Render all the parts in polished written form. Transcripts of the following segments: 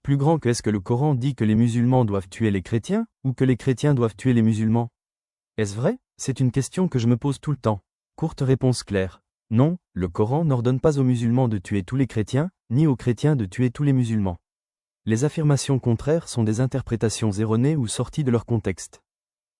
Plus grand que est-ce que le Coran dit que les musulmans doivent tuer les chrétiens, ou que les chrétiens doivent tuer les musulmans? Est-ce vrai? C'est une question que je me pose tout le temps. Courte réponse claire. Non, le Coran n'ordonne pas aux musulmans de tuer tous les chrétiens, ni aux chrétiens de tuer tous les musulmans. Les affirmations contraires sont des interprétations erronées ou sorties de leur contexte.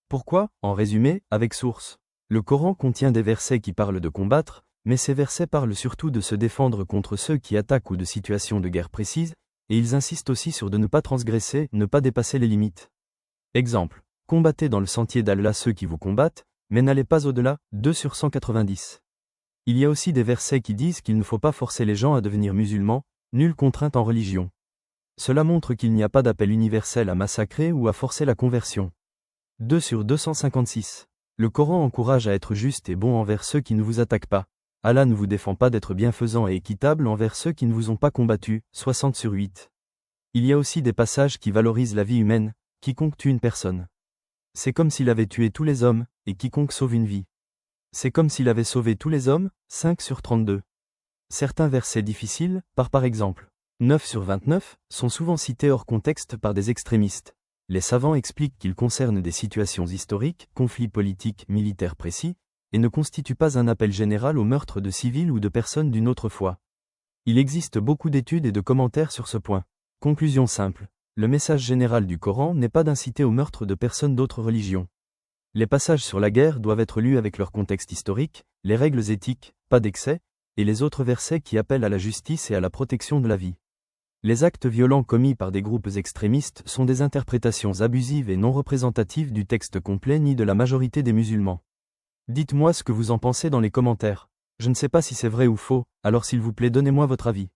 Pourquoi? En résumé, avec source. Le Coran contient des versets qui parlent de combattre, mais ces versets parlent surtout de se défendre contre ceux qui attaquent ou de situations de guerre précises, et ils insistent aussi sur de ne pas transgresser, ne pas dépasser les limites. Exemple. Combattez dans le sentier d'Allah ceux qui vous combattent, mais n'allez pas au-delà, 2 sur 190. Il y a aussi des versets qui disent qu'il ne faut pas forcer les gens à devenir musulmans, nulle contrainte en religion. Cela montre qu'il n'y a pas d'appel universel à massacrer ou à forcer la conversion. 2 sur 256. Le Coran encourage à être juste et bon envers ceux qui ne vous attaquent pas. Allah ne vous défend pas d'être bienfaisant et équitable envers ceux qui ne vous ont pas combattu, 60 sur 8. Il y a aussi des passages qui valorisent la vie humaine, quiconque tue une personne. C'est comme s'il avait tué tous les hommes, et quiconque sauve une vie. C'est comme s'il avait sauvé tous les hommes, 5 sur 32. Certains versets difficiles, par exemple, 9 sur 29, sont souvent cités hors contexte par des extrémistes. Les savants expliquent qu'ils concernent des situations historiques, conflits politiques, militaires précis, et ne constituent pas un appel général au meurtre de civils ou de personnes d'une autre foi. Il existe beaucoup d'études et de commentaires sur ce point. Conclusion simple. Le message général du Coran n'est pas d'inciter au meurtre de personnes d'autres religions. Les passages sur la guerre doivent être lus avec leur contexte historique, les règles éthiques, pas d'excès, et les autres versets qui appellent à la justice et à la protection de la vie. Les actes violents commis par des groupes extrémistes sont des interprétations abusives et non représentatives du texte complet ni de la majorité des musulmans. Dites-moi ce que vous en pensez dans les commentaires. Je ne sais pas si c'est vrai ou faux, alors s'il vous plaît donnez-moi votre avis.